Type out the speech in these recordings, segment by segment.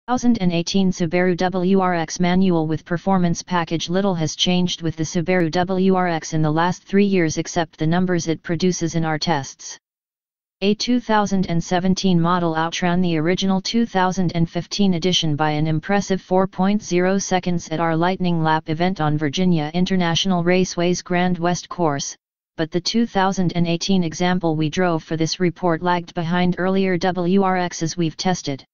2018 Subaru WRX manual with performance package. Little has changed with the Subaru WRX in the last 3 years except the numbers it produces in our tests. A 2017 model outran the original 2015 edition by an impressive 4.0 seconds at our Lightning Lap event on Virginia International Raceway's Grand West course, but the 2018 example we drove for this report lagged behind earlier WRXs we've tested.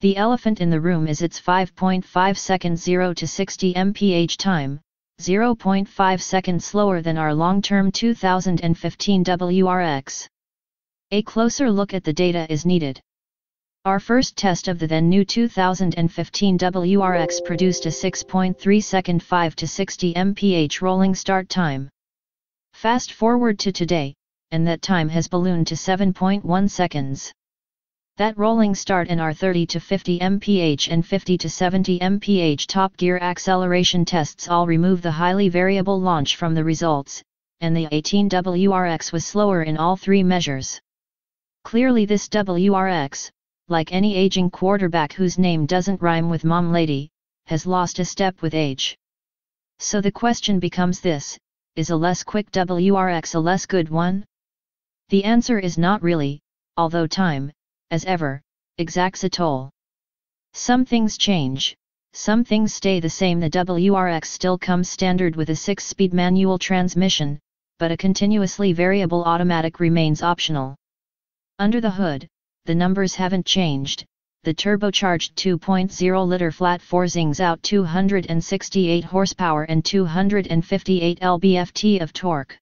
The elephant in the room is its 5.5 seconds 0 to 60 mph time, 0.5 seconds slower than our long-term 2015 WRX. A closer look at the data is needed. Our first test of the then new 2015 WRX produced a 6.3 second 5 to 60 mph rolling start time. Fast forward to today, and that time has ballooned to 7.1 seconds. That rolling start in our 30 to 50 mph and 50 to 70 mph top gear acceleration tests all remove the highly variable launch from the results, and the 18 WRX was slower in all three measures. Clearly this WRX, like any aging quarterback whose name doesn't rhyme with mom lady, has lost a step with age. So the question becomes this: is a less quick WRX a less good one? The answer is not really, although time, as ever, exacts a toll. Some things change, some things stay the same. The WRX still comes standard with a 6-speed manual transmission, but a continuously variable automatic remains optional. Under the hood, the numbers haven't changed. The turbocharged 2.0-liter flat-4 zings out 268 horsepower and 258 lb-ft of torque.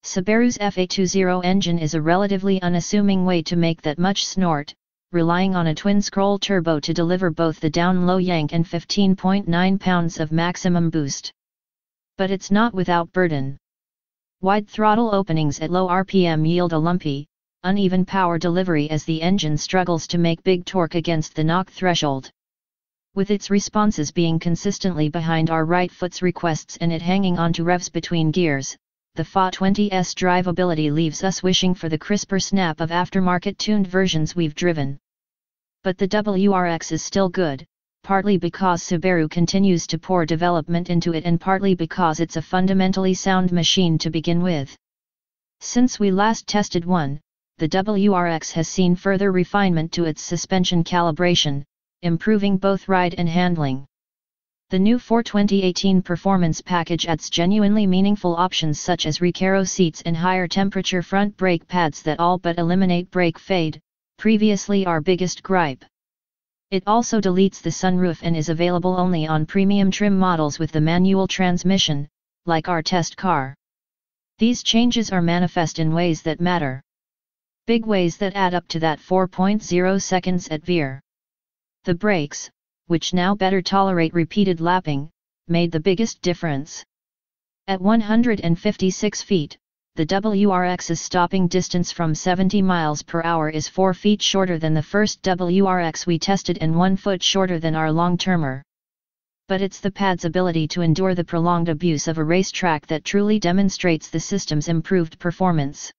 Subaru's FA20 engine is a relatively unassuming way to make that much snort, relying on a twin-scroll turbo to deliver both the down-low yank and 15.9 pounds of maximum boost. But it's not without burden. Wide throttle openings at low RPM yield a lumpy, uneven power delivery as the engine struggles to make big torque against the knock threshold. With its responses being consistently behind our right foot's requests and it hanging onto revs between gears, the FA20's drivability leaves us wishing for the crisper snap of aftermarket tuned versions we've driven. But the WRX is still good, partly because Subaru continues to pour development into it and partly because it's a fundamentally sound machine to begin with. Since we last tested one, the WRX has seen further refinement to its suspension calibration, improving both ride and handling. The new 2018 performance package adds genuinely meaningful options such as Recaro seats and higher temperature front brake pads that all but eliminate brake fade, previously our biggest gripe. It also deletes the sunroof and is available only on premium trim models with the manual transmission, like our test car. These changes are manifest in ways that matter. Big ways that add up to that 4.0 seconds at veer. The brakes, which now better tolerate repeated lapping, made the biggest difference. At 156 feet, the WRX's stopping distance from 70 miles per hour is 4 feet shorter than the first WRX we tested and 1 foot shorter than our long-termer. But it's the pad's ability to endure the prolonged abuse of a racetrack that truly demonstrates the system's improved performance.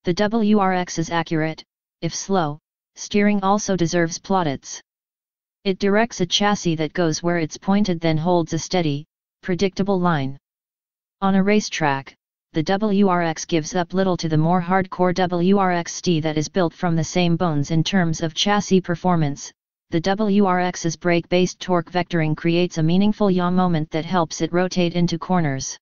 The WRX's accurate, if slow, steering also deserves plaudits. It directs a chassis that goes where it's pointed, then holds a steady, predictable line. On a racetrack, the WRX gives up little to the more hardcore WRXT that is built from the same bones in terms of chassis performance. The WRX's brake-based torque vectoring creates a meaningful yaw moment that helps it rotate into corners.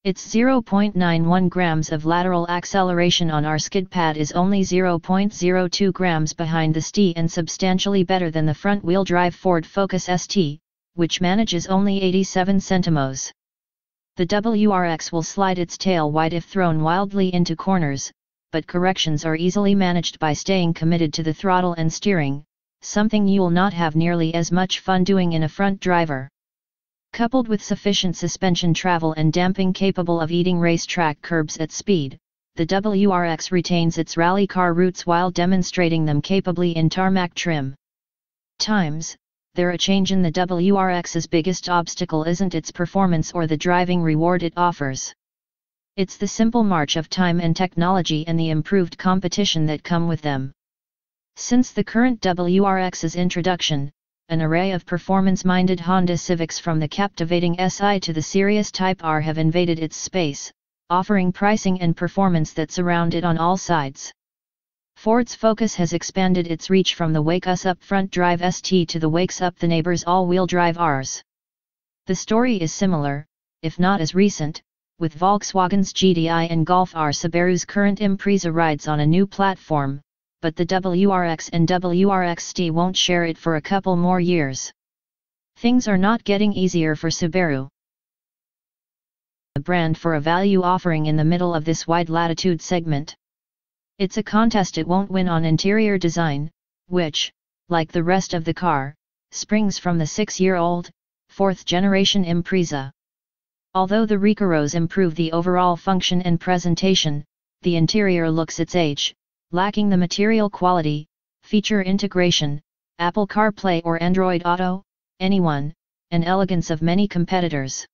Its 0.91 grams of lateral acceleration on our skid pad is only 0.02 grams behind the ST and substantially better than the front-wheel drive Ford Focus ST, which manages only 87 centimos. The WRX will slide its tail wide if thrown wildly into corners, but corrections are easily managed by staying committed to the throttle and steering, something you'll not have nearly as much fun doing in a front driver. Coupled with sufficient suspension travel and damping capable of eating racetrack curbs at speed, the WRX retains its rally car roots while demonstrating them capably in tarmac trim. Times, a change in the WRX's biggest obstacle isn't its performance or the driving reward it offers. It's the simple march of time and technology and the improved competition that come with them. Since the current WRX's introduction, an array of performance-minded Honda Civics from the captivating SI to the serious Type R have invaded its space, offering pricing and performance that surround it on all sides. Ford's Focus has expanded its reach from the Wake Us Up front drive ST to the Wakes Up the Neighbors all-wheel drive Rs. The story is similar, if not as recent, with Volkswagen's GDI and Golf R. Subaru's current Impreza rides on a new platform, but the WRX and WRXT won't share it for a couple more years. Things are not getting easier for Subaru, a brand for a value offering in the middle of this wide latitude segment. It's a contest it won't win on interior design, which, like the rest of the car, springs from the 6-year-old, 4th-generation Impreza. Although the Recaros improve the overall function and presentation, the interior looks its age, lacking the material quality, feature integration, Apple CarPlay or Android Auto, anyone, and elegance of many competitors.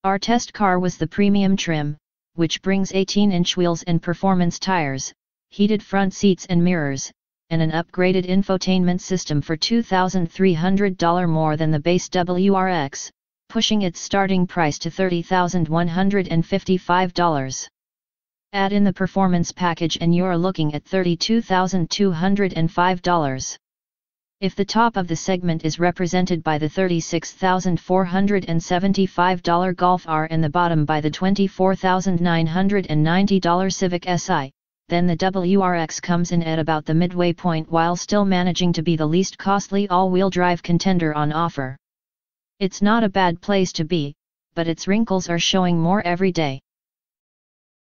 Our test car was the premium trim, which brings 18-inch wheels and performance tires, heated front seats and mirrors, and an upgraded infotainment system for $2,300 more than the base WRX, pushing its starting price to $30,155. Add in the performance package and you're looking at $32,205. If the top of the segment is represented by the $36,475 Golf R and the bottom by the $24,990 Civic Si, then the WRX comes in at about the midway point while still managing to be the least costly all-wheel drive contender on offer. It's not a bad place to be, but its wrinkles are showing more every day.